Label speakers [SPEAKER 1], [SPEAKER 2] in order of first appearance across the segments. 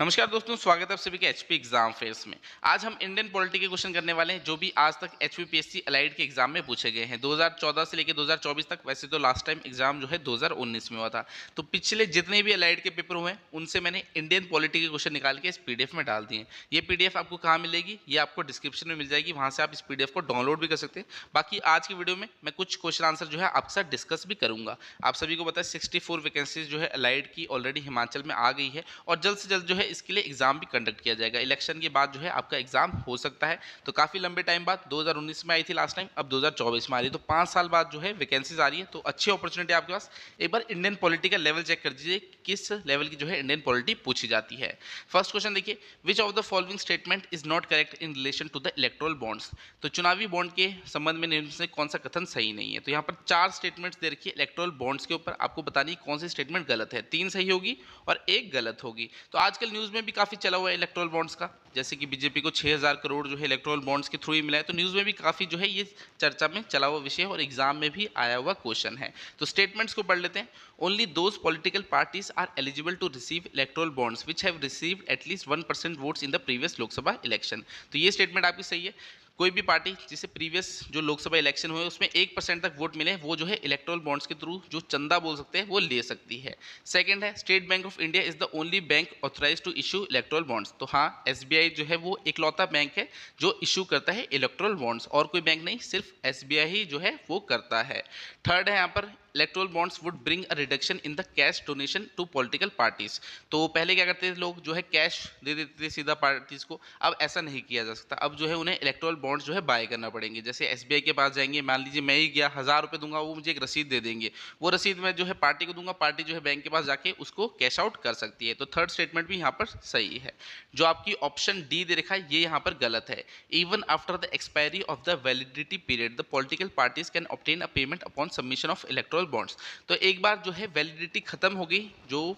[SPEAKER 1] नमस्कार दोस्तों, स्वागत है आप सभी के एचपी एग्जाम फेयर्स में। आज हम इंडियन पॉलिटी के क्वेश्चन करने वाले हैं जो भी आज तक एचपीपीएससी अलाइड के एग्जाम में पूछे गए हैं 2014 से लेकर 2024 तक। वैसे तो लास्ट टाइम एग्जाम जो है 2019 में हुआ था, तो पिछले जितने भी अलाइड के पेपर हुए हैं उनसे मैंने इंडियन पॉलिटी के क्वेश्चन निकाल के इस पीडीएफ में डाल दिए। ये पीडीएफ आपको कहाँ मिलेगी? ये आपको डिस्क्रिप्शन में मिल जाएगी, वहाँ से आप इस पीडीएफ को डाउनलोड भी कर सकते हैं। बाकी आज की वीडियो में मैं कुछ क्वेश्चन आंसर जो है आपके साथ डिस्कस भी करूंगा। आप सभी को पता है 64 वैकेंसीज जो है अलाइड की ऑलरेडी हिमाचल में आ गई है और जल्द से जल्द जो है इसके लिए एग्जाम भी कंडक्ट किया जाएगा। इलेक्शन के बाद जो है आपका एग्जाम हो सकता है, तो काफ़ी लंबे टाइम बाद 2019 में आई थी लास्ट टाइम, अब 2024 में आ रही है, तो 5 साल बाद जो है वैकेंसीज आ रही है। तो अच्छी अपॉर्चुनिटी आपके पास। एक बार इंडियन पॉलिटी का लेवल चेक कर दीजिए, किस लेवल की जो है इंडियन पॉलिटी पूछी जाती है। फर्स्ट क्वेश्चन देखिए, which of the following statement is not correct in relation to the electoral bonds. तो चुनावी बॉन्ड के संबंध में निम्न से कौन सा कथन सही नहीं है। तो यहाँ पर 4 स्टेटमेंट्स दे रखी है इलेक्टोरल बॉन्ड्स के ऊपर, आपको बतानी कौन सी स्टेटमेंट गलत है। 3 सही होगी और 1 गलत होगी। तो आजकल न्यूज़ में भी काफ़ी चला हुआ है इलेक्टोरल बॉन्ड्स का, जैसे कि बीजेपी को 6000 करोड़ जो है इलेक्टोरल बॉन्ड्स के थ्रू ही मिला है, तो न्यूज़ में भी काफ़ी जो है ये चर्चा में चला हुआ विषय और एग्जाम में भी आया हुआ क्वेश्चन है। तो स्टेटमेंट्स को पढ़ लेते हैं। Only those political parties are eligible to receive electoral bonds which have received at least 1% votes in the previous Lok Sabha election. तो ये स्टेटमेंट आपकी सही है। कोई भी पार्टी जिसे प्रीवियस जो लोकसभा इलेक्शन हुए उसमें 1% तक वोट मिले, वो जो है इलेक्टोरल बॉन्ड्स के थ्रू जो चंदा बोल सकते हैं वो ले सकती है। सेकंड है, State Bank of India is the only bank authorise to issue electoral bonds. तो हाँ, एसबीआई जो है वो इकलौता बैंक है जो इशू करता है इलेक्टोरल बॉन्ड्स, और कोई बैंक नहीं, सिर्फ एसबीआई ही जो है वो करता है। थर्ड है यहाँ पर, electoral bonds would bring a reduction in the cash donation to political parties. तो पहले क्या करते थे लोग, जो है कैश दे देते थे सीधा पार्टीज को, अब ऐसा नहीं किया जा सकता। अब जो है उन्हें इलेक्टोरल बॉन्ड्स जो है बाय करना पड़ेंगे। जैसे एसबीआई के पास जाएंगे, मान लीजिए मैं ही गया 1000 रुपये दूंगा, वो मुझे एक रसीद दे देंगे, वो रसीद मैं जो है पार्टी को दूंगा, पार्टी जो है बैंक के पास जाके उसको कैश आउट कर सकती है। तो थर्ड स्टेटमेंट भी यहाँ पर सही है। जो आपकी ऑप्शन डी दे रखा है ये यहाँ पर गलत है। Even after the expiry of the validity period the political parties can obtain a payment upon submission of electoral bonds. तो एक बार जो है वैलिडिटी खत्म हो गई जो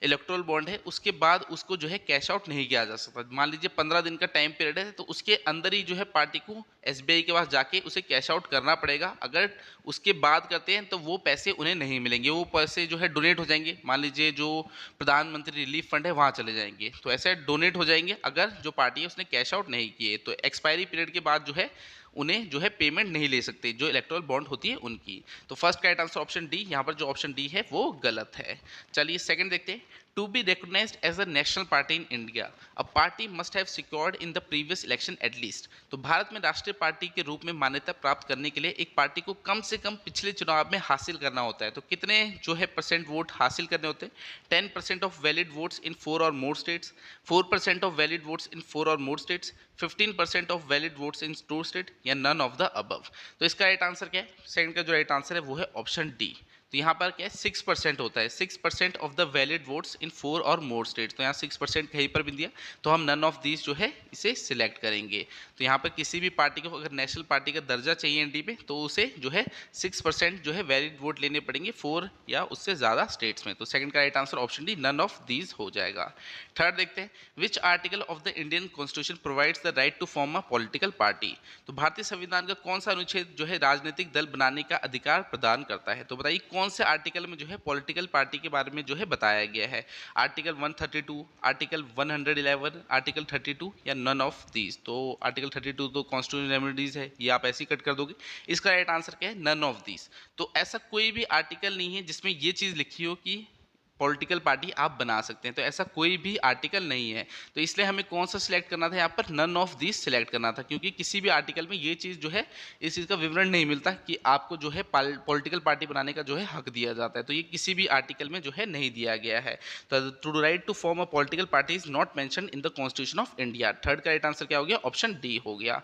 [SPEAKER 1] इलेक्टोरल बॉन्ड है, उसके बाद उसको जो है कैश आउट नहीं किया जा सकता। मान लीजिए 15 दिन का टाइम पीरियड है, तो उसके अंदर ही जो है पार्टी को एसबीआई के पास जाके उसे कैश आउट करना पड़ेगा। अगर उसके बाद करते हैं तो वो पैसे उन्हें नहीं मिलेंगे, वो पैसे जो है डोनेट हो जाएंगे। मान लीजिए जो प्रधानमंत्री रिलीफ फंड है वहाँ चले जाएंगे, तो ऐसे डोनेट हो जाएंगे अगर जो पार्टी है उसने कैश आउट नहीं किए। तो एक्सपायरी पीरियड के बाद जो है उन्हें जो है पेमेंट नहीं ले सकते जो इलेक्टोरल बॉन्ड होती है उनकी। तो फर्स्ट का राइट आंसर ऑप्शन डी, यहाँ पर जो ऑप्शन डी है वो गलत है। चलिए सेकंड देखते हैं। To be recognized as a national party in India a party must have secured in the previous election at least. तो भारत में राष्ट्रीय पार्टी के रूप में मान्यता प्राप्त करने के लिए एक पार्टी को कम से कम पिछले चुनाव में हासिल करना होता है। तो कितने जो है परसेंट वोट हासिल करने होते हैं? 10% ऑफ वैलिड वोट्स इन 4 और more states, 4% of valid votes in 4 और more states, 15% of valid votes in 2 state, या नन ऑफ द अबव। तो इसका राइट आंसर क्या है? सेकंड का जो राइट आंसर है वो है ऑप्शन डी। तो यहाँ पर क्या है, 6% होता है, 6% of the valid votes in 4 और मोर स्टेट्स। तो यहाँ 6% कहीं पर भी दिया, तो हम नन ऑफ दीज जो है इसे सिलेक्ट करेंगे। तो यहाँ पर किसी भी पार्टी को अगर नेशनल पार्टी का दर्जा चाहिए एनडी पे, तो उसे जो है 6% जो है वैलिड वोट लेने पड़ेंगे 4 या उससे ज़्यादा स्टेट्स में। तो सेकंड का right answer option D, none of these हो जाएगा। थर्ड देखते हैं, which article of the Indian constitution provides the right to form a political party. तो भारतीय संविधान का कौन सा अनुच्छेद जो है राजनीतिक दल बनाने का अधिकार प्रदान करता है? तो बताइए कौन से आर्टिकल में जो है पॉलिटिकल पार्टी के बारे में जो है बताया गया है? आर्टिकल 132, आर्टिकल 111, आर्टिकल 32, या नन ऑफ दीज। तो आर्टिकल 32 तो कॉन्स्टिट्यूशनल रेमेडीज है, ये आप ऐसे ही कट कर दोगे। इसका राइट आंसर क्या है? None of these. तो ऐसा कोई भी आर्टिकल नहीं है जिसमें ये चीज़ लिखी हो कि पॉलिटिकल पार्टी आप बना सकते हैं, तो ऐसा कोई भी आर्टिकल नहीं है। तो इसलिए हमें कौन सा सिलेक्ट करना था यहाँ पर? नन ऑफ दिस सिलेक्ट करना था, क्योंकि किसी भी आर्टिकल में ये चीज़ जो है इस चीज़ का विवरण नहीं मिलता कि आपको जो है पॉलिटिकल पार्टी बनाने का जो है हक दिया जाता है। तो ये किसी भी आर्टिकल में जो है नहीं दिया गया है। तो to right to form a political party is not mention in the constitution of India. Third का राइट आंसर क्या हो गया? ऑप्शन डी हो गया।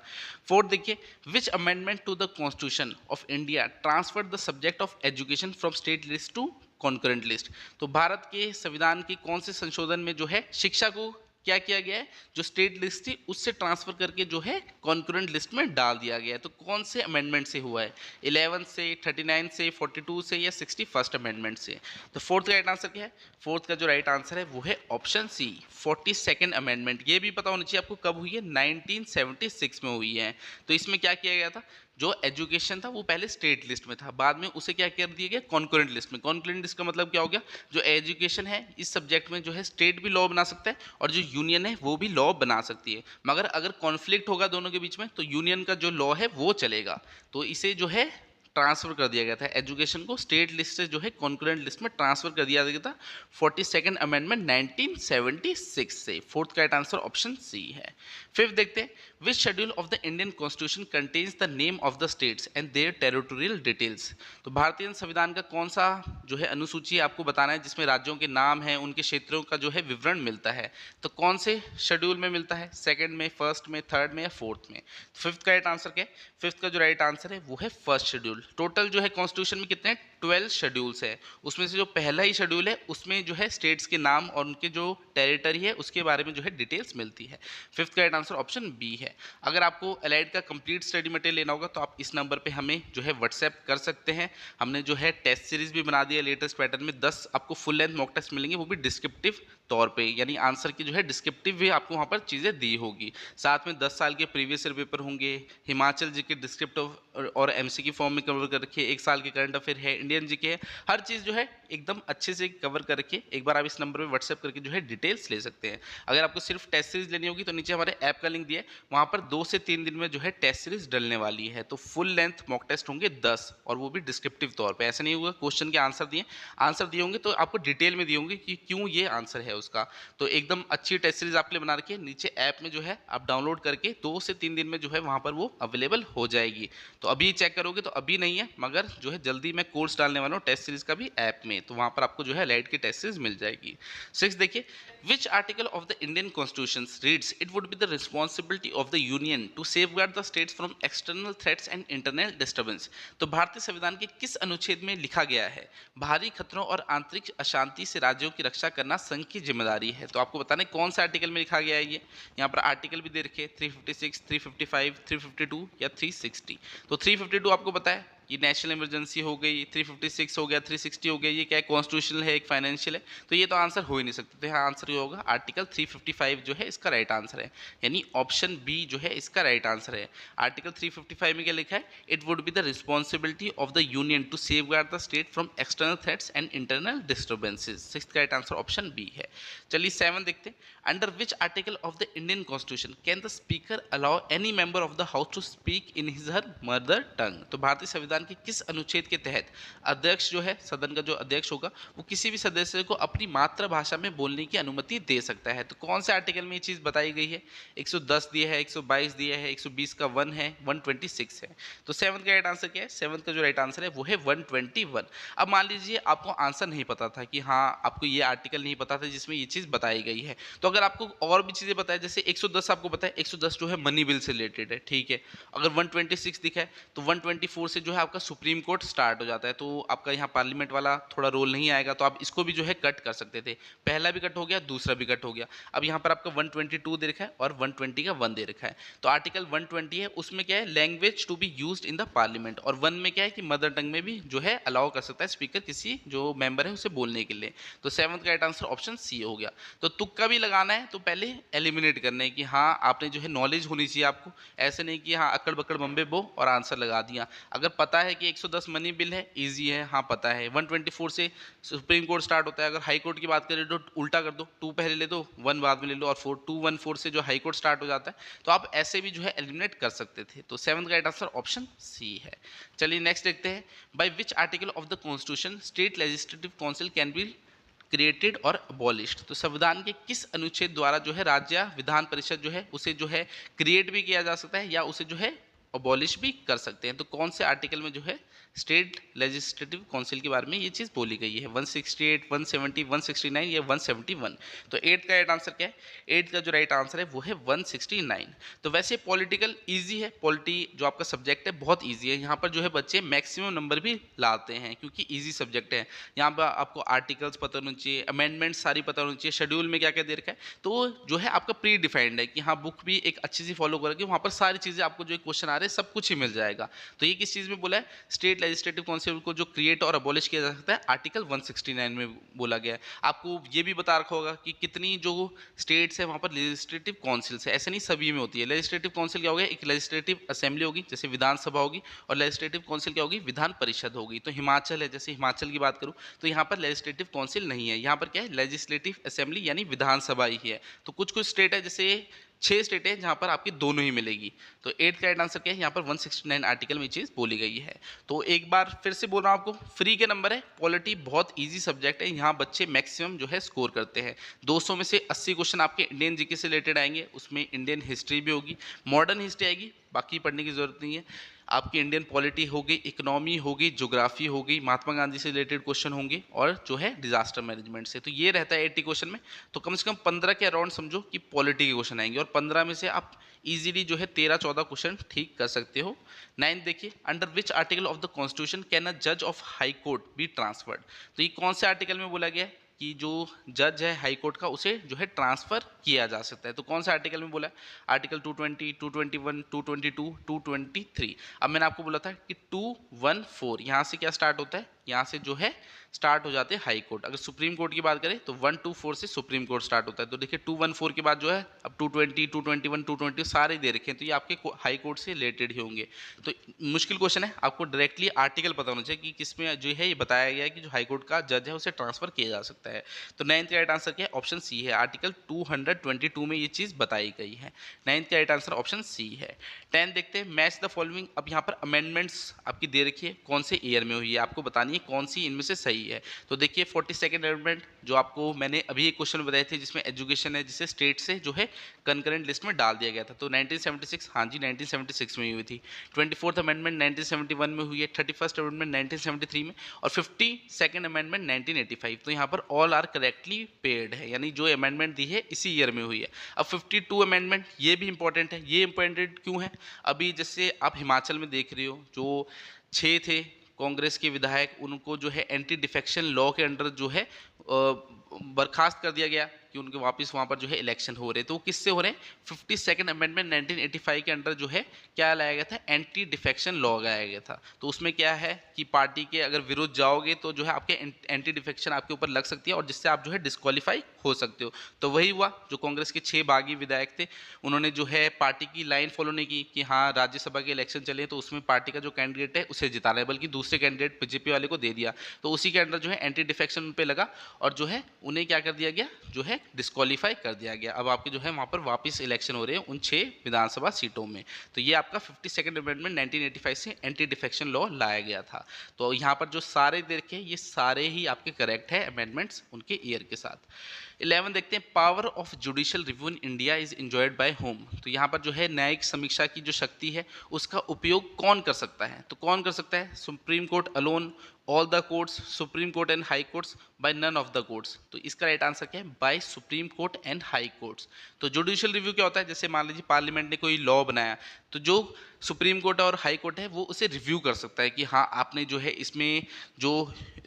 [SPEAKER 1] फोर्थ देखिए, which amendment to the constitution of India transfer the subject of education from state list to concurrent list. तो भारत के संविधान के कौन से संशोधन में जो है शिक्षा को क्या किया गया है, जो स्टेट लिस्ट थी उससे ट्रांसफर करके जो है कॉन्करेंट लिस्ट में डाल दिया गया है? तो कौन से अमेंडमेंट से हुआ है? 11 से, 39 से, 42 से, या 61st अमेंडमेंट से? तो फोर्थ का राइट आंसर क्या है? फोर्थ का जो राइट आंसर है वो है ऑप्शन सी, 42nd अमेंडमेंट। ये भी पता होना चाहिए आपको कब हुई है, 1976 में हुई है। तो इसमें क्या किया गया था? जो एजुकेशन था वो पहले स्टेट लिस्ट में था, बाद में उसे क्या कर दिया गया, कॉन्करेंट लिस्ट में। कॉन्करेंट लिस्ट का मतलब क्या हो गया, जो एजुकेशन है इस सब्जेक्ट में जो है स्टेट भी लॉ बना सकता है और जो यूनियन है वो भी लॉ बना सकती है, मगर अगर कॉन्फ्लिक्ट होगा दोनों के बीच में तो यूनियन का जो लॉ है वो चलेगा। तो इसे जो है ट्रांसफर कर दिया गया था, एजुकेशन को स्टेट लिस्ट से जो है कॉन्करेंट लिस्ट में ट्रांसफर कर दिया गया था 42nd अमेंडमेंट 1976 से। फोर्थ का राइट आंसर ऑप्शन सी है। फिफ्थ देखते हैं, which schedule of the Indian constitution contains the name of the states and their territorial details. तो भारतीय संविधान का कौन सा जो है अनुसूची आपको बताना है जिसमें राज्यों के नाम है, उनके क्षेत्रों का जो है विवरण मिलता है। तो कौन से शेड्यूल में मिलता है, सेकंड में, फर्स्ट में, थर्ड में या फोर्थ में। फिफ्थ का राइट आंसर क्या है, फिफ्थ का जो राइट आंसर है वो है फर्स्ट शेड्यूल। टोटल जो है कॉन्स्टिट्यूशन में कितने 12 शेड्यूल्स है, उसमें से जो पहला ही शेड्यूल है उसमें जो है स्टेट्स के नाम और उनके जो टेरिटरी है उसके बारे में जो है डिटेल्स मिलती है। फिफ्थ का राइट आंसर ऑप्शन बी है। अगर आपको एलाइड का कंप्लीट स्टडी मटेरियल लेना होगा तो आप इस नंबर पे हमें जो है व्हाट्सएप कर सकते हैं। हमने जो है टेस्ट सीरीज भी बना दी है लेटेस्ट पैटर्न में, 10 आपको फुल लेंथ मॉक टेस्ट मिलेंगे, वो भी डिस्क्रिप्टिव तौर पे, यानी आंसर की जो है डिस्क्रिप्टिव भी आपको वहाँ पर चीज़ें दी होगी। साथ में 10 साल के प्रीवियस ईयर पेपर होंगे, हिमाचल जी के डिस्क्रिप्टिव और एमसीक्यू फॉर्म में कवर कर रखिए, एक साल के करंट अफेयर है, इंडियन जी के है, हर चीज़ जो है एकदम अच्छे से कवर कर रखिए। एक बार आप इस नंबर पर व्हाट्सएप करके जो है डिटेल्स ले सकते हैं। अगर आपको सिर्फ टेस्ट सीरीज लेनी होगी तो नीचे हमारे ऐप का लिंक दिया है, वहाँ पर 2 से 3 दिन में जो है टेस्ट सीरीज डलने वाली है। तो फुल लेंथ मॉक टेस्ट होंगे 10 और वो भी डिस्क्रिप्टिव तौर पे, ऐसा नहीं होगा क्वेश्चन के आंसर दिए होंगे तो आपको डिटेल में दिए होंगे कि क्यों ये आंसर है उसका। तो एकदम अच्छी टेस्ट सीरीज आपके लिए बना रखी है, नीचे ऐप में जो है आप डाउनलोड करके 2 से 3 दिन में जो है वहाँ पर वो अवेलेबल हो जाएगी। तो अभी चेक करोगे तो अभी नहीं है, मगर जो है जल्दी मैं कोर्स डालने वाला हूँ टेस्ट सीरीज का भी ऐप में, तो वहाँ पर आपको जो है एलाइड की टेस्ट सीरीज मिल जाएगी। 6 देखिए, which article of the Indian constitution reads it would be the responsibility of the union to safeguard the states from external threats and internal disturbance. तो भारतीय संविधान के किस अनुच्छेद में लिखा गया है, बाहरी खतरों और आंतरिक अशांति से राज्यों की रक्षा करना संघ की जिम्मेदारी है। तो आपको बताना है कौन सा आर्टिकल में लिखा गया है ये, यहाँ पर आर्टिकल भी दे रखे 356, 355, 352 या 360। तो 352 आपको पता है ये नेशनल इमरजेंसी हो गई, 356 हो गया, 360 हो गया, ये क्या है, कॉन्स्टिट्यूशनल है, एक फाइनेंशियल है, तो ये तो आंसर हो ही नहीं सकते। तो यहाँ आंसर ये होगा आर्टिकल 355 जो है इसका राइट आंसर है, यानी ऑप्शन बी जो है इसका राइट आंसर है। आर्टिकल 355 में क्या लिखा है, it would be the responsibility of the union to safeguard the state from external threats and internal disturbances. Sixth का राइट आंसर ऑप्शन बी है। चलिए 7 देखते हैं, under which article of the Indian constitution can the speaker allow any member of the house to speak in his her mother tongue. तो भारतीय संविधान के किस अनुच्छेद के तहत अध्यक्ष जो है, सदन का जो अध्यक्ष होगा, वो किसी भी सदस्य को अपनी मातृभाषा में बोलने की अनुमति दे सकता है। तो कौन से आर्टिकल में ये चीज बताई गई है, 110 दिया है, 122 दिया है, 120 का 1 है, 126 है। तो 7 का राइट आंसर क्या है, 7 का जो राइट आंसर है वो है 121। अब मान लीजिए आपको आंसर नहीं पता था कि हाँ आपको ये आर्टिकल नहीं पता था जिसमें ये चीज बताई गई है, तो अगर आपको और भी चीजें बताए, जैसे 110 आपको पता है 110 जो है मनी बिल से रिलेटेड है, ठीक है। अगर 126 दिखा है तो 124 से जो है आपका सुप्रीम कोर्ट स्टार्ट हो जाता है, तो आपका यहाँ पार्लियामेंट वाला थोड़ा रोल नहीं आएगा, तो आप इसको भी जो है कट कर सकते थे। पहला भी कट हो गया, दूसरा भी कट हो गया। अब यहाँ पर आपका 122 दे रखा है और 120 का 1 दे रखा है, तो आर्टिकल 120 है, उसमें क्या है, language to be used in the parliament, और 1 में क्या है कि मदर टंग में भी जो है अलाउ कर सकता है स्पीकर किसी जो मेंबर है उसे बोलने के लिए। तो 7 का राइट आंसर ऑप्शन सी हो गया। तो तुक्का भी लगाना है तो पहले एलिमिनेट करना है कि हाँ आपने जो है नॉलेज होनी चाहिए आपको, ऐसे नहीं कि हाँ अकड़ बकड़ बम्बे बो और आंसर लगा दिया। अगर पता है कि 110 मनी बिल है, इजी है, हाँ पता है। 124 से सुप्रीम कोर्ट स्टार्ट होता है, अगर हाई कोर्ट की बात करें तो उल्टा कर दो, 2 पहले ले दो, 1 बाद में ले लो, और 214 से जो हाई कोर्ट स्टार्ट हो जाता है, तो आप ऐसे भी जो है एलिमिनेट कर सकते थे। तो 7 का राइट आंसर ऑप्शन सी है। चलिए नेक्स्ट देखते हैं, by which article of the constitution state legislative council can be created और अबॉलिश्ड। तो संविधान के किस अनुच्छेद द्वारा जो है राज्य विधान परिषद जो है उसे जो है क्रिएट भी किया जा सकता है या उसे जो है अबॉलिश भी कर सकते हैं। तो कौन से आर्टिकल में जो है स्टेट लेजिस्लेटिव काउंसिल के बारे में ये चीज़ बोली गई है, 168, 170, 169 या 171। तो 8 का राइट आंसर क्या है, 8 का जो राइट आंसर है वो है 169। तो वैसे पॉलिटिकल ईजी है, पॉलिटी जो आपका सब्जेक्ट है बहुत ईजी है, यहाँ पर जो है बच्चे मैक्सिमम नंबर भी लाते हैं क्योंकि ईजी सब्जेक्ट है। यहाँ पर आपको आर्टिकल्स पता होना चाहिए, अमेंडमेंट सारी पता होनी चाहिए, शेड्यूल में क्या क्या दे रखा है, तो जो है आपका प्री डिफाइंड है कि हाँ बुक भी एक अच्छी सी फॉलो करेगी, वहाँ पर सारी चीज़ें आपको जो क्वेश्चन आ रहे हैं सब कुछ ही मिल जाएगा। तो ये किस चीज़ में बोला है, स्टेट लेजिस्लेटिव काउंसिल को जो क्रिएट और अबॉलिश किया जा सकता है आर्टिकल 169 में बोला गया है। आपको ये भी बता रखा होगा कि कितनी जो स्टेट्स है वहाँ पर लेजिस्लेटिव काउंसिल्स है, ऐसे नहीं सभी में होती है। लेजिस्लेटिव काउंसिल क्या होगा, एक लेजिस्लेटिव असेंबली होगी जैसे विधानसभा होगी, और लेजिस्लेटिव काउंसिल क्या होगी, विधान परिषद होगी। तो हिमाचल है, जैसे हिमाचल की बात करूँ तो यहाँ पर लेजिस्लेटिव काउंसिल नहीं है, यहाँ पर क्या है, लेजिस्लेटिव असेंबली यानी विधानसभा ही है। तो कुछ कुछ स्टेट है, जैसे 6 स्टेट है जहाँ पर आपकी दोनों ही मिलेगी। तो 8th का राइट आंसर क्या है, यहाँ पर 169 आर्टिकल में चीज़ बोली गई है। तो एक बार फिर से बोल रहा हूँ आपको, फ्री के नंबर है, पॉलिटी बहुत इजी सब्जेक्ट है, यहाँ बच्चे मैक्सिमम जो है स्कोर करते हैं। 200 में से 80 क्वेश्चन आपके इंडियन जीके से रिलेटेड आएंगे, उसमें इंडियन हिस्ट्री भी होगी, मॉडर्न हिस्ट्री आएगी, बाकी पढ़ने की जरूरत नहीं है। आपकी इंडियन पॉलिटी होगी, इकोनॉमी होगी, ज्योग्राफी होगी, महात्मा गांधी से रिलेटेड क्वेश्चन होंगे, और जो है डिजास्टर मैनेजमेंट से। तो ये रहता है 80 क्वेश्चन में। तो कम से कम 15 के अराउंड समझो कि पॉलिटी के क्वेश्चन आएंगे, और 15 में से आप इजीली जो है 13-14 क्वेश्चन ठीक कर सकते हो। 9 देखिए, under which article of the constitution can a जज of high court be transferred. तो ये कौन से आर्टिकल में बोला गया है कि जो जज है हाई कोर्ट का उसे जो है ट्रांसफर किया जा सकता है। तो कौन सा आर्टिकल में बोला है, आर्टिकल 220, 221, 222, 223। अब मैंने आपको बोला था कि 214 यहाँ से क्या स्टार्ट होता है, यहाँ से जो है स्टार्ट हो जाते हैं हाई कोर्ट। अगर सुप्रीम कोर्ट की बात करें तो 124 से सुप्रीम कोर्ट स्टार्ट होता है। तो देखिए 214 के बाद जो है अब 220, 221, 220 सारे दे रखे हैं, तो ये आपके हाई कोर्ट से रिलेटेड ही होंगे। तो मुश्किल क्वेश्चन है, आपको डायरेक्टली आर्टिकल पता होना चाहिए कि किसमें जो है ये बताया गया है कि जो हाई कोर्ट का जज है उसे ट्रांसफर किया जा सकता है। तो 9th का राइट आंसर क्या है, ऑप्शन सी है। आर्टिकल 222 में ये चीज़ बताई गई है। 9th का राइट आंसर ऑप्शन सी है। 10 देखते हैं, मैच द फॉलोइंग। अब यहाँ पर अमेंडमेंट्स आपकी दे रखी है, कौन से ईयर में हुई है, आपको बतानी है कौन सी इनमें से सही है। तो देखिए 42nd अमेंडमेंट, जो आपको मैंने अभी एक क्वेश्चन बताए थे जिसमें एजुकेशन है, जिसे स्टेट से जो है कंकरेंट लिस्ट में डाल दिया गया था। तो 1976, हाँ जी 1976 में हुई थी। 24th अमेंडमेंट 1971 में हुई है, 31st अमेंडमेंट 1973 में, और 52nd अमेंडमेंट 1985। तो यहाँ पर ऑल आर करेक्टली पेड है, यानी जो अमेंडमेंट दी है इसी ईयर में हुई है। अब 52 अमेंडमेंट, ये भी इंपॉर्टेंट है। ये इंपॉर्टेंट क्यों है, अभी जैसे आप हिमाचल में देख रहे हो, जो 6 थे कांग्रेस के विधायक, उनको जो है एंटी डिफेक्शन लॉ के अंडर जो है बर्खास्त कर दिया गया कि उनके वापस वहाँ पर जो है इलेक्शन हो रहे। तो वो किससे हो रहे हैं, 52nd अमेंडमेंट 1985 के अंडर जो है क्या लाया गया था, एंटी डिफेक्शन लॉ लाया गया था। तो उसमें क्या है कि पार्टी के अगर विरुद्ध जाओगे तो जो है आपके एंटी डिफेक्शन आपके ऊपर लग सकती है, और जिससे आप जो है डिस्क्वालीफाई हो सकते हो। तो वही हुआ, जो कांग्रेस के 6 बागी विधायक थे उन्होंने जो है पार्टी की लाइन फॉलो नहीं की कि हाँ राज्यसभा के इलेक्शन चले तो उसमें पार्टी का जो कैंडिडेट है उसे जिताना है, बल्कि दूसरे कैंडिडेट बीजेपी वाले को दे दिया। तो उसी के अंडर जो है एंटी डिफेक्शन उन पर लगा, और जो है उन्हें क्या कर दिया गया, जो है डिस्क्वालीफाई कर दिया गया। अब आपके जो है वहाँ पर वापस इलेक्शन हो रहे हैं उन 6 विधानसभा सीटों में। तो ये आपका 52nd अमेंडमेंट 1985 से एंटी डिफेक्शन लॉ लाया गया था। तो यहाँ पर जो सारे देखे ये सारे ही आपके करेक्ट है अमेंडमेंट्स उनके ईयर के साथ। 11 देखते हैं, power of judicial review in India is enjoyed by whom. तो यहाँ पर जो है न्यायिक समीक्षा की जो शक्ति है उसका उपयोग कौन कर सकता है। तो कौन कर सकता है, Supreme Court alone, all the courts, Supreme Court and High Courts, by none of the courts. तो इसका राइट आंसर क्या है, by Supreme Court and High Courts. तो जुडिशियल रिव्यू क्या होता है, जैसे मान लीजिए पार्लियामेंट ने कोई लॉ बनाया, तो जो सुप्रीम कोर्ट और हाई कोर्ट है वो उसे रिव्यू कर सकता है कि हाँ आपने जो है इसमें जो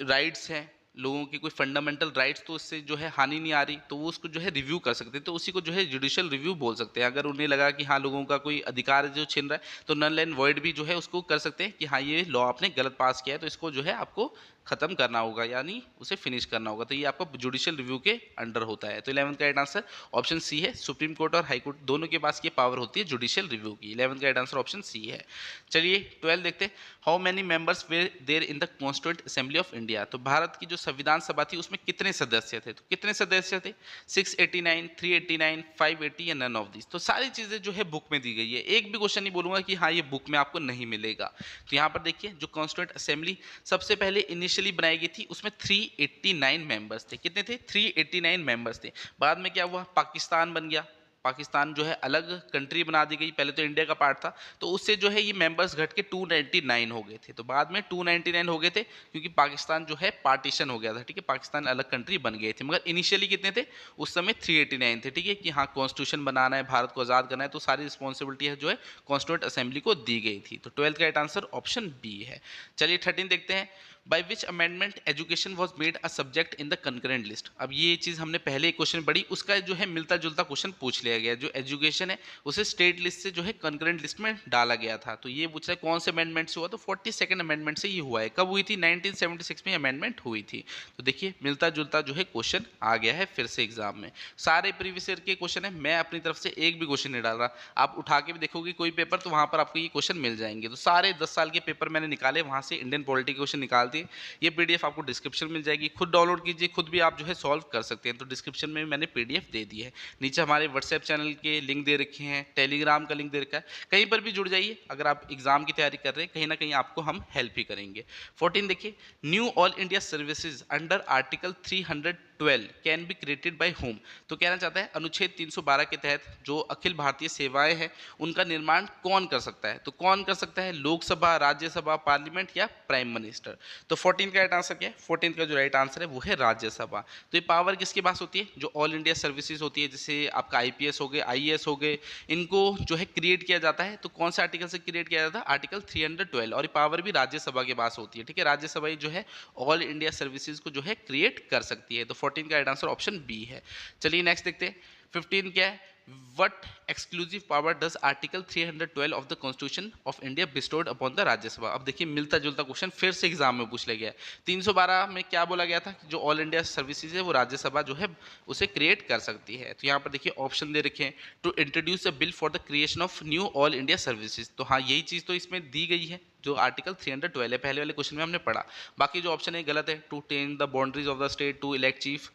[SPEAKER 1] राइट्स हैं लोगों की, कोई फंडामेंटल राइट्स तो उससे जो है हानि नहीं आ रही, तो वो उसको जो है रिव्यू कर सकते हैं। तो उसी को जो है जुडिशियल रिव्यू बोल सकते हैं। अगर उन्हें लगा कि हाँ लोगों का कोई अधिकार जो छिन रहा है तो नल एंड वॉइड भी जो है उसको कर सकते हैं कि हाँ ये लॉ आपने गलत पास किया है, तो इसको जो है आपको खत्म करना होगा, यानी उसे फिनिश करना होगा। तो ये आपका जुडिशियल रिव्यू के अंडर होता है। तो 11th का राइट आंसर ऑप्शन सी है। सुप्रीम कोर्ट और हाई कोर्ट दोनों के पास ये पावर होती है जुडिशियल रिव्यू की। 11th का राइट आंसर ऑप्शन सी है। चलिए 12 देखते हैं, how many members were there in the constituent assembly of India. तो भारत की जो संविधान सभा थी उसमें कितने सदस्य थे, तो कितने सदस्य थे, 689, 389, 580 या नन ऑफ दिस। तो सारी चीजें जो है बुक में दी गई है, एक भी क्वेश्चन नहीं बोलूंगा कि हाँ ये बुक में आपको नहीं मिलेगा। तो यहाँ पर देखिए जो कॉन्स्टिट्यूएंट असेंबली सबसे पहले इनिशियली बनाई गई थी उसमें 389 मेंबर्स थे। कितने थे, 389 मेंबर्स थे। बाद में क्या हुआ, पाकिस्तान बन गया, पाकिस्तान जो है अलग कंट्री बना दी गई, पहले तो इंडिया का पार्ट था, तो उससे जो है ये मेंबर्स घट के 299 हो गए थे। तो बाद में 299 हो गए थे क्योंकि पाकिस्तान जो है पार्टीशन हो गया था, ठीक है, पाकिस्तान अलग कंट्री बन गए थे। मगर इनिशियली कितने थे, उस समय 389 थे, ठीक है, कि हाँ कॉन्स्टिट्यूशन बनाना है, भारत को आज़ाद करना है, तो सारी रिस्पॉन्सिबिलिटी है जो है कॉन्स्टिट्यूएंट असेंबली को दी गई थी। तो 12th का राइट आंसर ऑप्शन बी है। चलिए 13 देखते हैं, by which amendment education was made a subject in the concurrent list. अब ये चीज़ हमने पहले एक क्वेश्चन पढ़ी, उसका जो है मिलता जुलता क्वेश्चन पूछ लिया गया। जो एजुकेशन है उसे स्टेट लिस्ट से जो है कंकरेंट लिस्ट में डाला गया था। तो ये पूछ रहा है कौन से अमेंडमेंट से हुआ, तो 42nd अमेंडमेंट से ये हुआ है। कब हुई थी? 1976 में अमेंडमेंट हुई थी। तो देखिए मिलता जुलता जो है क्वेश्चन आ गया है फिर से एग्जाम में। सारे प्रीवियस ईयर के क्वेश्चन है, मैं अपनी तरफ से एक भी क्वेश्चन नहीं डाल रहा। आप उठा के भी देखोगे कोई पेपर तो वहां पर आपको ये क्वेश्चन मिल जाएंगे। तो सारे 10 साल के पेपर मैंने निकाले, वहां से इंडियन पॉलिटी के क्वेश्चन निकाल दिए। ये पीडीएफ आपको डिस्क्रिप्शन मिल जाएगी, खुद डाउनलोड कीजिए, खुद भी आप जो है सॉल्व कर सकते हैं। तो डिस्क्रिप्शन में मैंने पीडीएफ दे दी है। नीचे हमारे व्हाट्सएप चैनल के लिंक दे रखे हैं, टेलीग्राम का लिंक दे रखा है, कहीं पर भी जुड़ जाइए। अगर आप एग्जाम की तैयारी कर रहे हैं कहीं ना कहीं आपको हम हेल्प ही करेंगे। 14 देखिए, new All India services under article 312 can be created by whom. तो कहना चाहता है अनुच्छेद 312 के तहत जो अखिल भारतीय सेवाएं हैं उनका निर्माण कौन कर सकता है? तो कौन कर सकता है? लोकसभा, राज्यसभा, पार्लियामेंट या प्राइम मिनिस्टर। तो 14 का राइट आंसर क्या है? 14 का जो राइट आंसर है वो है राज्यसभा। तो ये पावर किसके पास होती है? जो ऑल इंडिया सर्विसेज होती है, जैसे आपका आईपीएस हो गए, आईएएस हो गए, इनको जो है क्रिएट किया जाता है। तो कौन से आर्टिकल से क्रिएट किया जाता है? आर्टिकल 312। और ये पावर भी राज्यसभा के पास होती है। ठीक है, राज्यसभा ही जो है ऑल इंडिया सर्विसेज को जो है क्रिएट कर सकती है। तो 14 का राइट आंसर ऑप्शन बी है। चलिए नेक्स्ट देखते हैं। 15 क्या है? What exclusive power does Article 312 of the Constitution of India bestowed upon the Rajya Sabha. अब देखिए मिलता जुलता क्वेश्चन फिर से एग्जाम में पूछ लिया गया है। 312 में क्या बोला गया था कि जो ऑल इंडिया सर्विसेज है वो राज्यसभा जो है उसे क्रिएट कर सकती है। तो यहाँ पर देखिए ऑप्शन दे रखे हैं, to introduce a bill for the creation of new All India Services. तो हाँ, यही चीज़ तो इसमें दी गई है जो आर्टिकल 312 है, पहले वाले क्वेश्चन में हमने पढ़ा। बाकी जो ऑप्शन है गलत है। To ten the boundaries of the state, to elect chief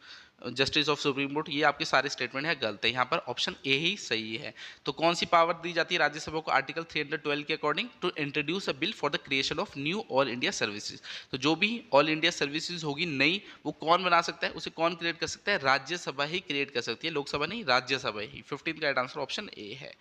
[SPEAKER 1] justice of Supreme Court, ये आपके सारे स्टेटमेंट है गलत है। यहाँ पर ऑप्शन ए ही सही है। तो कौन सी पावर दी जाती है राज्यसभा को आर्टिकल 312 के according? To introduce a bill for the creation of new All India Services. तो जो भी ऑल इंडिया सर्विसेज होगी नई, वो कौन बना सकता है? उसे कौन क्रिएट कर सकता है? राज्यसभा ही क्रिएट कर सकती है, लोकसभा नहीं, राज्यसभा ही। 15 का राइट आंसर ऑप्शन ए है।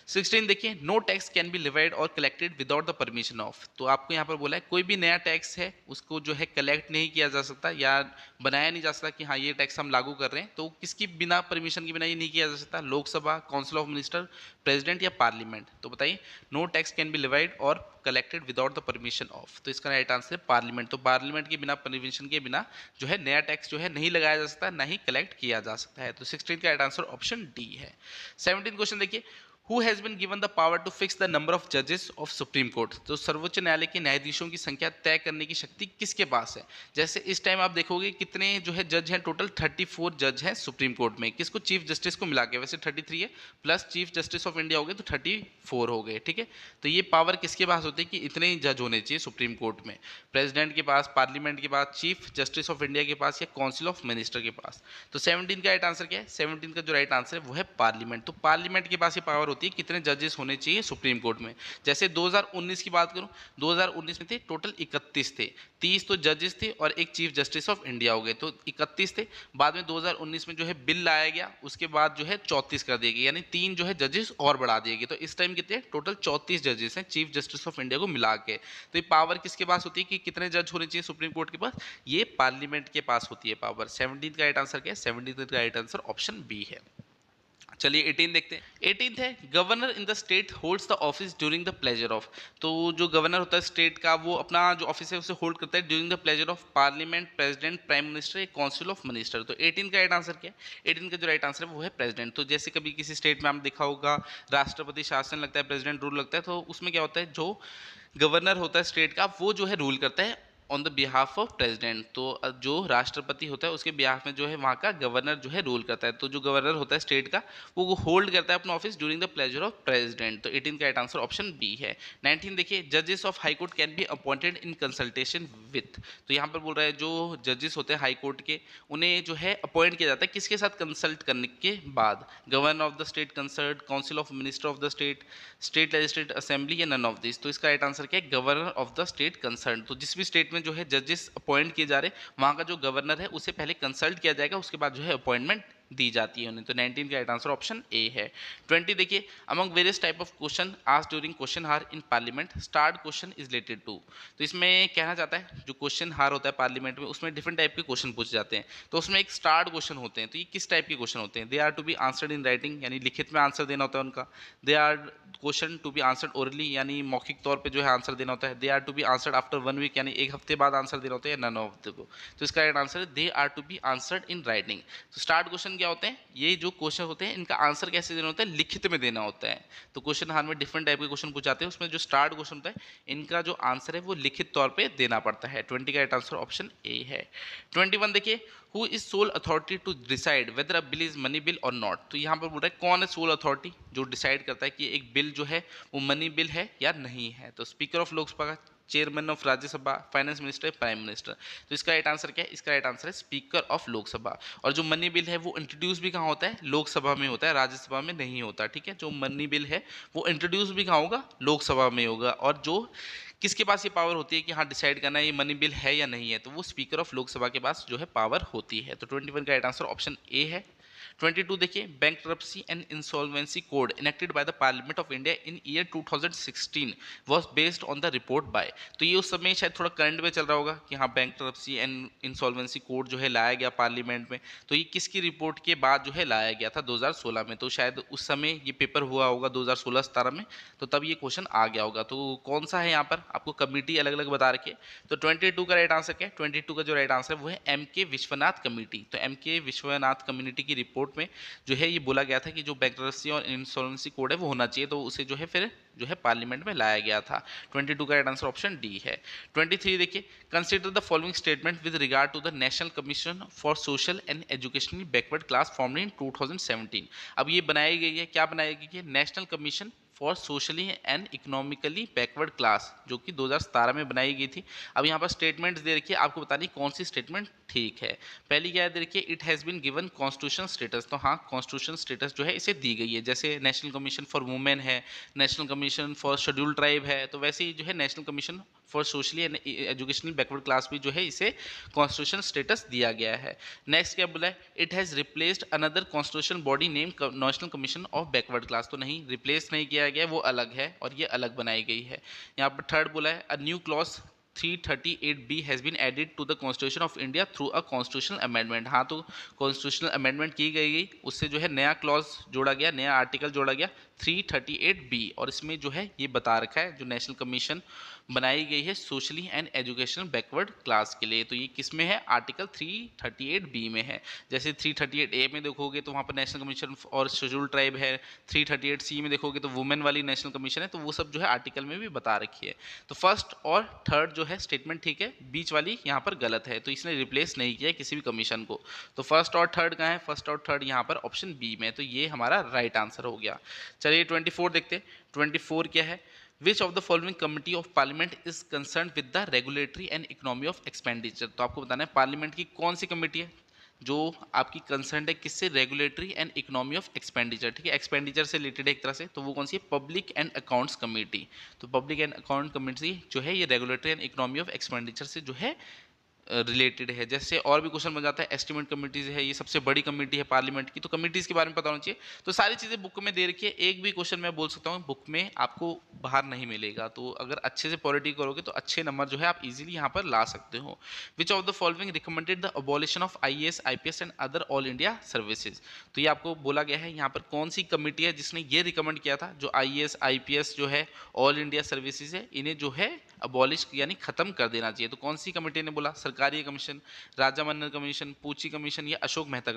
[SPEAKER 1] 16 देखिए, no tax can be levied और collected without the permission of. तो आपको यहाँ पर बोला है कोई भी नया टैक्स है उसको जो है कलेक्ट नहीं किया जा सकता या बनाया नहीं जा सकता कि हाँ ये टैक्स हम लागू कर रहे हैं, तो किसकी बिना परमिशन के बिना ये नहीं किया जा सकता? Lok Sabha, council of minister, president या पार्लियामेंट। तो बताइए, no tax can be levied और collected without the permission of. तो इसका राइट आंसर है पार्लियामेंट। तो पार्लियामेंट के बिना, परमिशन के बिना जो है नया टैक्स जो है नहीं लगाया जा सकता, ना ही कलेक्ट किया जा सकता है। तो 16 का राइट आंसर ऑप्शन डी है। 17 क्वेश्चन देखिए, Who has been given the power to fix the number of judges of Supreme Court? तो सर्वोच्च न्यायालय के न्यायाधीशों की संख्या तय करने की शक्ति किसके पास है? जैसे इस टाइम आप देखोगे कितने जो है जज हैं, टोटल 34 जज हैं सुप्रीम कोर्ट में। किसको? चीफ जस्टिस को मिला के, वैसे 33 है, plus chief justice of India हो गए तो 34 हो गए। ठीक है, तो ये पावर किसके पास होती है कि इतने ही जज होने चाहिए सुप्रीम कोर्ट में? प्रेसिडेंट के पास, पार्लियामेंट के पास, चीफ जस्टिस ऑफ इंडिया के पास या काउंसिल ऑफ मिनिस्टर के पास। तो 17 का राइट आंसर क्या है? 17 का जो राइट आंसर है वो है पार्लियामेंट। तो पार्लियामेंट के पास ये पावर होती है कितने जजेस होने चाहिए सुप्रीम कोर्ट में। जैसे 2019 की बात करूं, 2019 में थे टोटल 31 थे, 30 तो जजेस थे और एक चीफ जस्टिस ऑफ इंडिया हो गए, तो 31 थे। बाद में 2019 में जो है बिल लाया गया, उसके बाद जो है 34 कर दिए गए, यानी 3 जो है जजेस और बढ़ा दिए गए। तो इस टाइम कितने? टोटल 34 जजेस हैं चीफ जस्टिस ऑफ इंडिया को मिला के। तो ये पावर किसके पास होती है कि कितने जज होने चाहिए सुप्रीम कोर्ट के पास? ये पार्लियामेंट के पास होती है पावर। 17 का राइट आंसर क्या है? 17 का राइट आंसर ऑप्शन बी है। चलिए 18 देखते हैं। 18 है, governor in the state holds the office during the pleasure of. तो जो गवर्नर होता है स्टेट का, वो अपना जो ऑफिस है उसे होल्ड करता है during the pleasure of parliament, president, prime minister, council of minister. तो 18 का राइट आंसर क्या है? 18 का जो राइट आंसर है वो है प्रेसिडेंट। तो जैसे कभी किसी स्टेट में आपने देखा होगा राष्ट्रपति शासन लगता है, प्रेसिडेंट रूल लगता है, तो उसमें क्या होता है, जो गवर्नर होता है स्टेट का वो जो है रूल करता है on the behalf of president. तो जो राष्ट्रपति होता है उसके बिहाफ में जो है वहाँ का गवर्नर जो है रूल करता है। तो जो गवर्नर होता है स्टेट का वो होल्ड करता है अपना office during the pleasure of president. तो 18 का राइट आंसर ऑप्शन बी है। 19 देखिए, जजेस of high court can be appointed in consultation with. तो यहाँ पर बोल रहा है जो जजेस होते हैं हाई कोर्ट के, उन्हें जो है अपॉइंट किया जाता है किसके साथ? कंसल्ट करने के बाद। Governor of the state consult, council of minister of the state, state legislative assembly या नन ऑफ दिस। तो इसका राइट आंसर क्या है? Governor of the state concern. तो जिस भी स्टेट में जो है जजेस अपॉइंट किए जा रहे वहां का जो गवर्नर है उसे पहले कंसल्ट किया जाएगा, उसके बाद जो है अपॉइंटमेंट दी जाती है उन्हें। तो 19 का राइट आंसर ऑप्शन ए है। 20 देखिए, among various type of question asked during question hour in parliament starred question is related to. तो इसमें कहना चाहता है जो क्वेश्चन हार होता है पार्लियामेंट में उसमें डिफरेंट टाइप के क्वेश्चन पूछे जाते हैं। तो उसमें एक स्टार्ट क्वेश्चन होते हैं। तो ये किस टाइप के क्वेश्चन होते हैं? They are to be answered in writing, यानी लिखित में आंसर देना होता है उनका। They are question to be answered orally, यानी मौखिक तौर पे जो है आंसर देना होता है। They are to be answered after 1 week, यानी एक हफ्ते बाद आंसर देना होता है, नन ऑफ द को। तो इसका राइट आंसर है they are to be answered in writing. तो स्टार्ट क्वेश्चन क्या होते हैं, ये जो क्वेश्चन होते हैं इनका आंसर कैसे देना होता है, लिखित में देना होता है। तो क्वेश्चन हार में डिफरेंट टाइप के क्वेश्चन पूछ जाते हैं, उसमें जो स्टार्ट क्वेश्चन होता है इनका जो आंसर है वो लिखित तौर पर देना पड़ता है। 20 का राइट आंसर ऑप्शन ए है। 21 देखिए, who is sole authority to decide whether a bill is money bill और नॉट। तो यहाँ पर बोल रहा है कौन है सोल अथॉरिटी जो डिसाइड करता है कि एक बिल जो है वो मनी बिल है या नहीं है। तो speaker of Lok Sabha, chairman of Rajya Sabha, finance minister, prime minister. तो इसका राइट आंसर क्या है, इसका राइट आंसर है स्पीकर ऑफ लोकसभा। और जो मनी बिल है वो इंट्रोड्यूस भी कहाँ होता है, लोकसभा में होता है, राज्यसभा में नहीं होता। ठीक है, जो मनी बिल है वो इंट्रोड्यूस भी कहाँ होगा, लोकसभा में होगा। और जो किसके पास ये पावर होती है कि हाँ डिसाइड करना है ये मनी बिल है या नहीं है, तो वो स्पीकर ऑफ लोकसभा के पास जो है पावर होती है। तो 21 का राइट आंसर ऑप्शन ए है। 22 देखिए, bankruptcy and insolvency code enacted by the parliament of India in year 2016 was based on the report by. तो ये उस समय शायद थोड़ा करंट में चल रहा होगा कि हाँ बैंक्रप्सी एंड इंसॉल्वेंसी कोड जो है लाया गया पार्लियामेंट में, तो ये किसकी रिपोर्ट के बाद जो है लाया गया था 2016 में। तो शायद उस समय ये पेपर हुआ होगा 2016-17 में, तो तब ये क्वेश्चन आ गया होगा। तो कौन सा है यहाँ पर आपको कमेटी अलग अलग बता रखी है। तो 22 का राइट आंसर क्या है, 22 का जो राइट आंसर है वो है MK विश्वनाथ कमेटी। तो MK विश्वनाथ कम्युनिटी की रिपोर्ट में जो है ये बोला गया था कि जो बैंक्रप्सी और इंसॉल्वेंसी कोड है वो होना चाहिए, तो उसे जो है फिर जो है पार्लियामेंट में लाया गया था। 22 का राइट आंसर ऑप्शन डी है। 23 देखिए, consider the following statement with regard to the national commission for social and educationally backward class formed in 2017। अब ये बनाई गई है, क्या बनाई गई है, national commission for socially and economically backward class, जो कि 2017 में बनाई गई थी। अब यहाँ पर स्टेटमेंट्स दे रखी है, आपको बतानी कौन सी स्टेटमेंट ठीक है। पहली क्या है दे रखी है, it has been given constitution status. तो हाँ कॉन्स्टिट्यूशन स्टेटस जो है इसे दी गई है, जैसे नेशनल कमीशन फॉर वुमेन है, national commission for scheduled tribe है, तो वैसे ही जो है national commission for socially and educational backward class भी जो है इसे कॉन्स्टिट्यूशन स्टेटस दिया गया है। नेक्स्ट क्या बोला है, it has replaced another constitution body name national commission of backward class. तो नहीं, रिप्लेस नहीं किया गया, वो अलग है और ये अलग बनाई गई है। यहाँ पर थर्ड बोला है, a new clause 338B has been added to the constitution of India through a constitutional amendment. हाँ तो कॉन्स्टिट्यूशनल अमेंडमेंट की गई, उससे जो है नया क्लॉज जोड़ा गया, नया आर्टिकल जोड़ा गया 338B, और इसमें जो है ये बता रखा है जो नेशनल कमीशन बनाई गई है socially and educational backward class के लिए, तो ये किस में है, आर्टिकल 338B में है। जैसे 338A में देखोगे तो वहाँ पर नेशनल कमीशन और शेड्यूल ट्राइब है, 338C में देखोगे तो वुमेन वाली नेशनल कमीशन है, तो वो सब जो है आर्टिकल में भी बता रखी है। तो फर्स्ट और थर्ड जो है स्टेटमेंट ठीक है, बीच वाली यहाँ पर गलत है, तो इसने रिप्लेस नहीं किया किसी भी कमीशन को। तो फर्स्ट और थर्ड कहाँ है, फर्स्ट और थर्ड यहाँ पर ऑप्शन बी में, तो ये हमारा राइट आंसर हो गया। चलिए 24 देखते हैं। 24 क्या है, विच of the following committee of parliament is concern with the regulatory and economy of expenditure. तो आपको बताना है पार्लियामेंट की कौन सी कमेटी है जो आपकी कंसर्न है किससे, regulatory and economy of expenditure. ठीक है, एक्सपेंडिचर से रिलेटेड एक तरह से, तो वो कौन सी है, पब्लिक एंड अकाउंट्स कमेटी। तो पब्लिक एंड अकाउंट कमेटी जो है ये regulatory and economy of expenditure से जो है रिलेटेड है। जैसे और भी क्वेश्चन बन जाता है, एस्टिमेट कमेटीज है, ये सबसे बड़ी कमेटी है पार्लियामेंट की, तो कमेटीज के बारे में पता होना चाहिए। तो सारी चीज़ें बुक में दे रखी है, एक भी क्वेश्चन मैं बोल सकता हूँ बुक में आपको बाहर नहीं मिलेगा। तो अगर अच्छे से पॉलिटी करोगे तो अच्छे नंबर जो है आप इजीली यहाँ पर ला सकते हो। विच of the following recommended the abolition of IAS IPS and other all India Services. तो ये आपको बोला गया है यहाँ पर कौन सी कमेटी है जिसने ये रिकमेंड किया था जो IAS IPS जो है ऑल इंडिया सर्विसेज है इन्हें जो है अबॉलिश यानी खत्म कर देना चाहिए। तो कौन सी कमेटी ने बोला, सरकारी कमीशन, राजा मन्नर कमीशन, पूची कमीशन या अशोक मेहता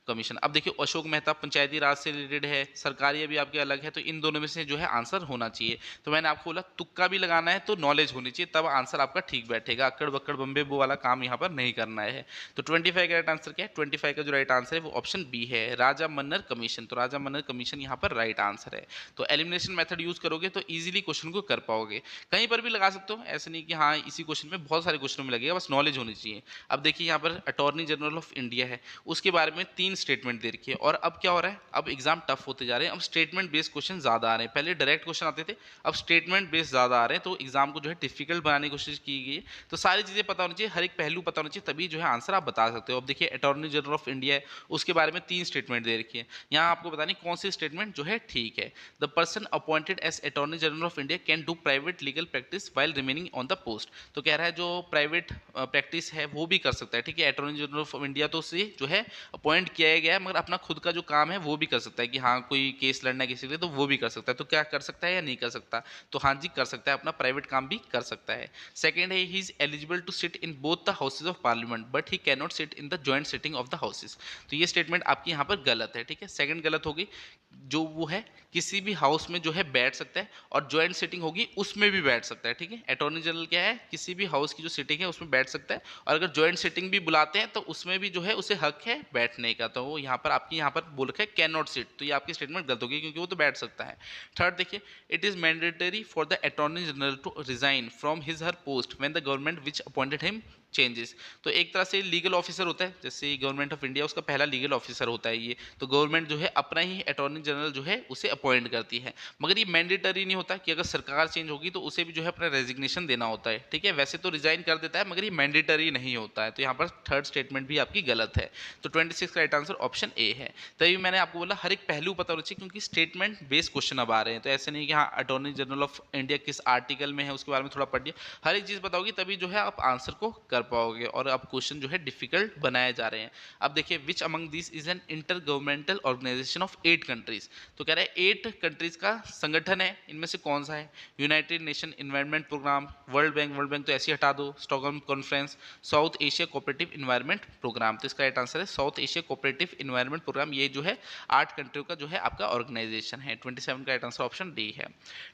[SPEAKER 1] कमीशन। अब देखिए अशोक मेहता पंचायती राज से रिलेटेड है, सरकारी अभी आपके अलग है, तो इन दोनों में से जो है आंसर होना चाहिए। तो मैंने आपको बोला तुक्का भी लगाना है तो नॉलेज होनी चाहिए, तब आंसर आपका ठीक बैठेगा, अक्कड़ बक्कड़ बम्बे बो वाला काम यहाँ पर नहीं करना है। तो 25 का राइट आंसर क्या है, 25 का जो राइट आंसर है वो ऑप्शन बी है, राजा मन्नर कमीशन। तो राजा मन्नर कमीशन यहाँ पर राइट आंसर है। तो एलिमिनेशन मेथड यूज करोगे तो ईजिली क्वेश्चन को कर पाओगे, कहीं पर भी लगा सकते हो, ऐसे नहीं कि हाँ इसी क्वेश्चन में, बहुत सारे क्वेश्चनों में लगेगा, बस नॉलेज होनी चाहिए। अब देखिए यहाँ पर अटॉर्नी जनरल ऑफ इंडिया है, उसके बारे में 3 स्टेटमेंट दे रखी है, और अब क्या हो रहा है, अब एग्जाम टफ होते जा रहे हैं, अब स्टेटमेंट बेस्ड क्वेश्चन ज़्यादा आ रहे हैं। पहले डायरेक्ट क्वेश्चन आते थे, अब स्टेटमेंट बेस्ड ज़्यादा आ रहे हैं, तो एग्जाम को जो है डिफिकल्ट बनाने की कोशिश की गई है। तो सारी चीज़ें पता होनी चाहिए, हर एक पहलू पता होना चाहिए, तभी जो है आंसर आप बता सकते हो। अब देखिए अटॉर्नी जनरल ऑफ इंडिया है, उसके बारे में 3 स्टेटमेंट दे रखी है, यहाँ आपको बतानी कौन सी स्टेटमेंट जो है ठीक है। The person appointed as attorney general of India can do private legal practice by while remaining on the post. तो कह रहा है जो प्राइवेट प्रैक्टिस है वो भी कर सकता है, ठीक है। अटॉर्नी जनरल ऑफ इंडिया तो उसे जो है अपॉइंट किया गया है, मगर अपना खुद का जो काम है वो भी कर सकता है कि हाँ कोई केस लड़ना है किसी के लिए तो वो भी कर सकता है। तो क्या कर सकता है या नहीं कर सकता? तो हाँ जी कर सकता है, अपना प्राइवेट काम भी कर सकता है। सेकेंड है, he is eligible to sit in both the houses of parliament but he can not sit in the joint sitting of the houses. तो ये स्टेटमेंट आपकी यहाँ पर गलत है, ठीक है। सेकंड गलत होगी, जो वो है किसी भी हाउस में जो है बैठ सकता है और ज्वाइंट सिटिंग होगी उसमें भी बैठ सकता है, ठीक है। अटॉर्नी जनरल क्या है, किसी भी हाउस की जो सिटिंग है उसमें बैठ सकता है, और अगर ज्वाइंट सिटिंग भी बुलाते हैं तो उसमें भी जो है उसे हक है बैठने का। तो वो यहाँ पर आपकी यहाँ पर बोल रखा है कैन नॉट सिट, तो ये आपकी स्टेटमेंट गलत होगी क्योंकि वो तो बैठ सकता है। थर्ड देखिए, it is mandatory for the attorney general to resign from his her post when the government which appointed him changes. तो एक तरह से लीगल ऑफिसर होता है, जैसे गवर्नमेंट ऑफ इंडिया उसका पहला लीगल ऑफिसर होता है ये, तो गवर्नमेंट जो है अपना ही अटॉर्नी जनरल जो है उसे अपॉइंट करती है, मगर ये मैंडेटरी नहीं होता कि अगर सरकार चेंज होगी तो उसे भी जो है अपना रेजिग्नेशन देना होता है, ठीक है। वैसे तो रिजाइन कर देता है मगर ये मैंडेटरी नहीं होता है। तो यहाँ पर थर्ड स्टेटमेंट भी आपकी गलत है। तो 26 का राइट आंसर ऑप्शन ए है। तभी मैंने आपको बोला हर एक पहलू पता होना चाहिए क्योंकि स्टेटमेंट बेस्ड क्वेश्चन अब आ रहे हैं, तो ऐसे नहीं कि हाँ अटॉर्नी जनरल ऑफ इंडिया किस आर्टिकल में है उसके बारे में थोड़ा पढ़ लिया, हर एक चीज़ बताओगी तभी जो है आप आंसर को कर पाओगे। और अब क्वेश्चन जो है डिफिकल्ट बनाए जा रहे हैं। अब देखिए, which among this is an inter governmental organisation of 8 countries. तो कह रहे हैं 8 कंट्रीज का संगठन है, इनमें से कौन सा है? United Nation environment programme, World Bank तो ऐसे हटा दो, Stockholm conference, South Asia cooperative environment programme. तो इसका राइट आंसर है South Asia cooperative environment programme. ये जो है 8 कंट्रियों का जो है आपका ऑर्गेनाइजेशन है। 27 का राइट आंसर ऑप्शन डी है।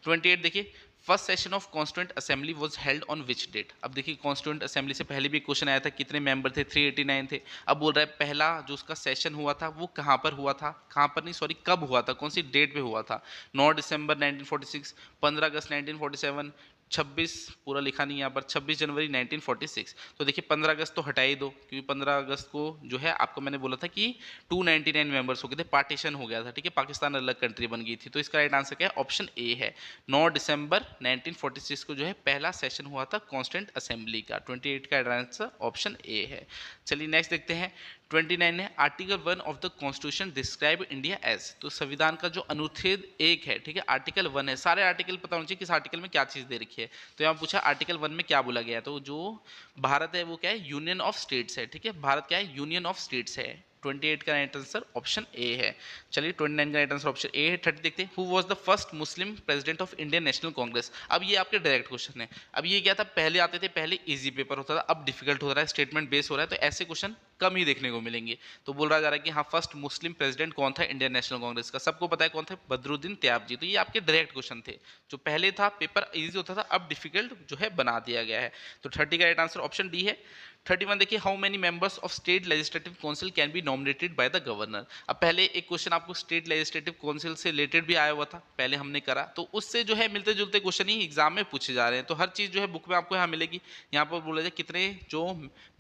[SPEAKER 1] 28 देखिए, first session of constituent assembly was held on which date. अब देखिए कॉन्स्टिट्यूंट असेंबली से पहले भी क्वेश्चन आया था, कितने मेंबर थे? 389 थे। अब बोल रहा है पहला जो उसका सेशन हुआ था वो कहाँ पर हुआ था, कहाँ पर नहीं सॉरी कब हुआ था, कौन सी डेट पे हुआ था? 9 दिसंबर 1946, 15 अगस्त 1947, 26 पूरा लिखा नहीं यहाँ पर, 26 जनवरी 1946। तो देखिए 15 अगस्त तो हटा ही दो क्योंकि 15 अगस्त को जो है आपको मैंने बोला था कि 299 मेंबर्स हो गए थे, पार्टीशन हो गया था, ठीक है, पाकिस्तान अलग कंट्री बन गई थी। तो इसका राइट आंसर क्या है? ऑप्शन ए है। 9 दिसंबर 1946 को जो है पहला सेशन हुआ था कॉन्स्टिट्यूंट असेंबली का। 28 का आंसर ऑप्शन ए है। चलिए नेक्स्ट देखते हैं। 29 है, article 1 of the constitution describe India as. तो संविधान का जो अनुच्छेद 1 है, ठीक है, आर्टिकल 1 है, सारे आर्टिकल पता होना चाहिए किस आर्टिकल में क्या चीज़ दे रखी है। तो यहाँ पूछा आर्टिकल 1 में क्या बोला गया है, तो जो भारत है वो क्या है? यूनियन ऑफ स्टेट्स है, ठीक है, भारत क्या है? यूनियन ऑफ स्टेट्स है। 28 का राइट आंसर ऑप्शन ए है। चलिए 29 का राइट आंसर ऑप्शन ए है। 30 देखते हैं, who was the first Muslim president of Indian national Congress. अब ये आपके डायरेक्ट क्वेश्चन है। अब ये क्या था, पहले आते थे, पहले इजी पेपर होता था, अब डिफिकल्ट हो रहा है, स्टेटमेंट बेस हो रहा है, तो ऐसे क्वेश्चन कम ही देखने को मिलेंगे। तो बोल रहा जा रहा है कि हाँ फर्स्ट मुस्लिम प्रेसिडेंट कौन था इंडियन नेशनल कांग्रेस का? सबको पता है कौन था, बदरुद्दीन त्याबजी। तो ये आपके डायरेक्ट क्वेश्चन थे, जो पहले था पेपर इजी होता था, अब डिफिकल्ट जो है बना दिया गया है। तो 30 का राइट आंसर ऑप्शन डी है। 31 देखिए, how many members of state legislative council can be nominated by the governor. अब पहले एक क्वेश्चन आपको स्टेट लेजिस्लेटिव काउंसिल से रिलेटेड भी आया हुआ था, पहले हमने करा, तो उससे जो है मिलते जुलते क्वेश्चन ही एग्जाम में पूछे जा रहे हैं। तो हर चीज़ जो है बुक में आपको यहाँ मिलेगी। यहाँ पर बोला जाए कितने जो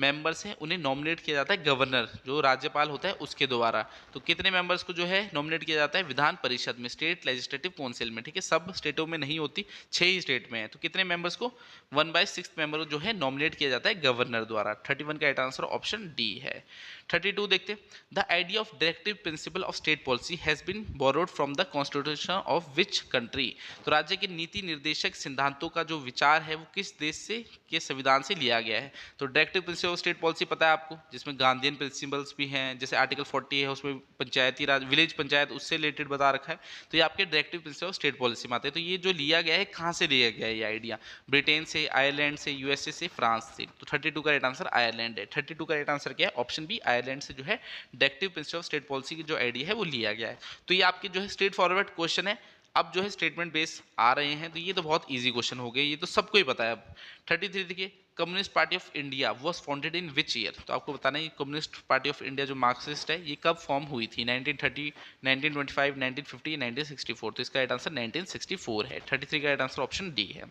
[SPEAKER 1] मेंबर्स हैं उन्हें नॉमिनेट किया जाता है गवर्नर, जो राज्यपाल होता है उसके द्वारा। तो कितने मेंबर्स को जो है नॉमिनेट किया जाता है विधान परिषद में, स्टेट लेजिस्लेटिव काउंसिल में, ठीक है, सब स्टेटों में नहीं होती, 6 ही स्टेट में है। तो कितने मेंबर्स को? 1/6 मेंबर जो है नॉमिनेट किया जाता है गवर्नर द्वारा। 31 का राइट आंसर ऑप्शन डी है। 32 देखते हैं, the idea of directive principle of state policy has been borrowed from the constitution of which country. तो राज्य के नीति निर्देशक सिद्धांतों का जो विचार है वो किस देश से के संविधान से लिया गया है? तो directive principle of state policy पता है आपको, जिसमें गांधीयन प्रिंसिपल्स भी हैं, जैसे आर्टिकल 40 है उसमें पंचायती राज, विलेज पंचायत, उससे रिलेटेड बता रखा है। तो ये आपके directive principle of state policy में आते हैं। तो ये जो लिया गया है कहाँ से लिया गया है ये आइडिया? ब्रिटेन से, आयरलैंड से, यूएसए से, फ्रांस से। तो 32 का राइट आंसर आयरलैंड है। 32 का राइट आंसर क्या है? ऑप्शन बी, आयरलैंड से जो है directive principle of state policy की जो आइडिया है वो लिया गया है। तो ये आपके जो है स्ट्रेट फॉरवर्ड क्वेश्चन है। अब जो है स्टेटमेंट बेस आ रहे हैं, तो ये तो बहुत इजी क्वेश्चन हो गए, ये तो सबको ही पता है। अब 33 देखिए, communist party of India was founded in which year. तो आपको बताना है कम्युनिस्ट पार्टी ऑफ इंडिया जो मार्क्सिस्ट है ये कब फॉर्म हुई थी? 1930, 1925, 1950, 1964। तो इसका राइट आंसर 1964 है। 33 का राइट आंसर ऑप्शन डी है।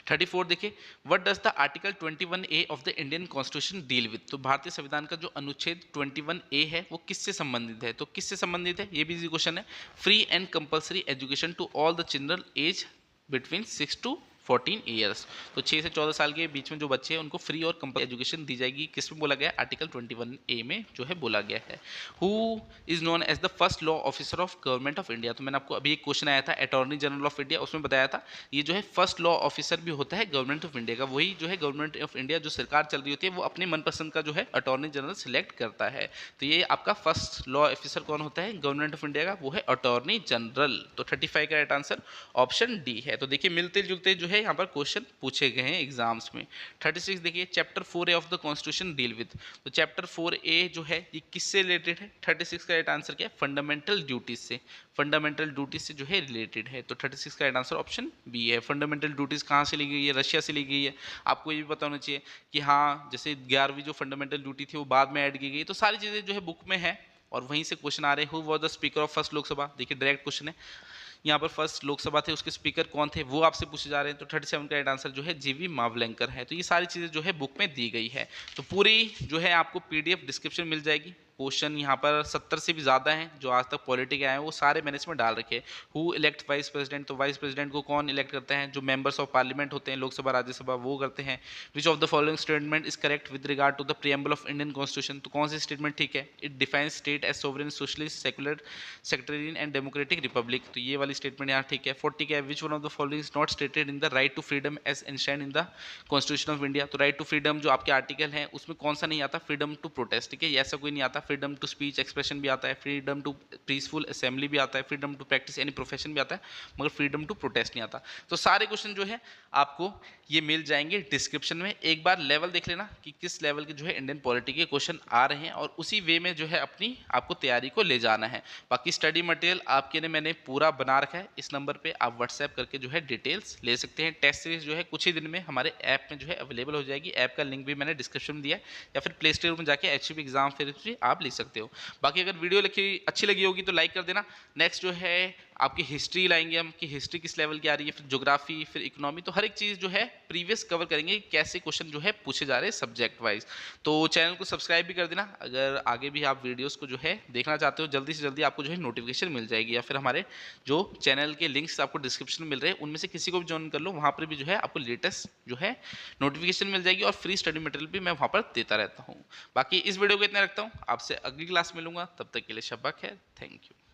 [SPEAKER 1] 34 देखिए, what does the article 21A of the Indian constitution deal with. तो भारतीय संविधान का जो अनुच्छेद 21A है वो किससे संबंधित है? तो किससे संबंधित है, ये भी इजी क्वेश्चन है। Free and compulsory education to all the children age between 6 to 14 years. तो 6 से 14 साल के बीच में जो बच्चे हैं उनको फ्री और कंपल्सरी एजुकेशन दी जाएगी। किस में बोला गया है? आर्टिकल 21A में जो है बोला गया है। Who is known as the first law officer of government of India. तो मैंने आपको अभी एक क्वेश्चन आया था अटॉर्नी जनरल ऑफ इंडिया, उसमें बताया था ये जो है फर्स्ट लॉ ऑफिसर भी होता है गवर्नमेंट ऑफ इंडिया का। वही जो है गवर्नमेंट ऑफ इंडिया जो सरकार चल रही होती है वो अपने मनपसंद का जो है अटॉर्नी जनरल सिलेक्ट करता है। तो ये आपका फर्स्ट लॉ ऑफिसर कौन होता है गवर्नमेंट ऑफ इंडिया का? वो है अटॉर्नी जनरल। तो 35 का राइट आंसर ऑप्शन डी है। तो देखिए मिलते जुलते जो है यहाँ पर क्वेश्चन पूछे गए हैं एग्जाम्स में। 36 देखिए chapter 4A of the constitution deal with. तो चैप्टर 4A जो है ये किससे रिलेटेड है? 36 का राइट आंसर क्या है? फंडामेंटल ड्यूटीज से। फंडामेंटल ड्यूटीज से जो है रिलेटेड है। तो 36 का राइट आंसर ऑप्शन बी है। फंडामेंटल ड्यूटीज कहाँ से ली गई है? रशिया से ली गई है। आपको ये भी पता होना चाहिए कि हाँ जैसे 11वीं जो फंडामेंटल ड्यूटी थी वो बाद में ऐड की गई। तो सारी चीज़ें जो है बुक में है और वहीं से क्वेश्चन आ रहे हैं। Who was the speaker of first Lok Sabha? देखिए डायरेक्ट क्वेश्चन है। यहाँ पर फर्स्ट लोकसभा थे उसके स्पीकर कौन थे वो आपसे पूछे जा रहे हैं। तो 37 का राइट आंसर जो है जीवी मावलंकर है। तो ये सारी चीज़ें जो है बुक में दी गई है। तो पूरी जो है आपको पीडीएफ डिस्क्रिप्शन मिल जाएगी। क्वेश्चन यहाँ पर 70 से भी ज़्यादा हैं जो आज तक पॉलिटी के आए हैं वो सारे मैंने इसमें डाल रखे हैं। Who elect vice president? तो वाइस प्रेसिडेंट को कौन इलेक्ट करते हैं? जो मेंबर्स ऑफ पार्लियामेंट होते हैं लोकसभा राज्यसभा वो करते हैं। Which of the following statement is correct with regard to the preamble of Indian constitution? तो कौन सी स्टेटमेंट ठीक है? It defines state as sovereign socialist secular sectarian and democratic republic. तो ये वाली स्टेटमेंट यहाँ ठीक है। 40 क्या है? Which one of the following is not stated in the right to freedom as enshrined in the constitution of India? तो right to freedom जो आपके आर्टिकल है उसमें कौन सा नहीं आता? Freedom to protest. ठीक है, ऐसा कोई नहीं आता। फ्रीडम टू स्पीच एक्सप्रेशन भी आता है, फ्रीडम टू पीसफुल असेंबली भी आता है, freedom to practise any profession भी आता है, मगर फ्रीडम टू प्रोटेस्ट नहीं आता। तो सारे क्वेश्चन जो है आपको ये मिल जाएंगे डिस्क्रिप्शन में। एक बार लेवल देख लेना कि किस लेवल के जो है इंडियन पॉलिटी के क्वेश्चन आ रहे हैं और उसी वे में जो है अपनी आपको तैयारी को ले जाना है। बाकी स्टडी मटेरियल आपके लिए मैंने पूरा बना रखा है। इस नंबर पे आप व्हाट्सएप करके जो है डिटेल्स ले सकते हैं। टेस्ट सीरीज जो है कुछ ही दिन में हमारे ऐप में जो है अवेलेबल हो जाएगी। ऐप का लिंक भी मैंने डिस्क्रिप्शन में दिया है या फिर प्ले स्टोर में जाके एचपी एग्जाम फिर भी आप लिख सकते हो। बाकी अगर वीडियो अच्छी लगी होगी तो लाइक कर देना। नेक्स्ट जो है आपकी हिस्ट्री लाएंगे हम कि हिस्ट्री किस लेवल की आ रही है, फिर ज्योग्राफी, फिर इकोनॉमी। तो हर एक चीज़ जो है प्रीवियस कवर करेंगे कि कैसे क्वेश्चन जो है पूछे जा रहे हैं सब्जेक्ट वाइज। तो चैनल को सब्सक्राइब भी कर देना। अगर आगे भी आप वीडियोस को जो है देखना चाहते हो जल्दी से जल्दी आपको जो है नोटिफिकेशन मिल जाएगी, या फिर हमारे जो चैनल के लिंक्स आपको डिस्क्रिप्शन में मिल रहे हैं उनमें से किसी को भी ज्वाइन कर लो। वहाँ पर भी जो है आपको लेटेस्ट जो है नोटिफिकेशन मिल जाएगी और फ्री स्टडी मटेरियल भी मैं वहाँ पर देता रहता हूँ। बाकी इस वीडियो को इतना रखता हूँ, आपसे अगली क्लास मिलूंगा, तब तक के लिए शब्बा खैर, थैंक यू।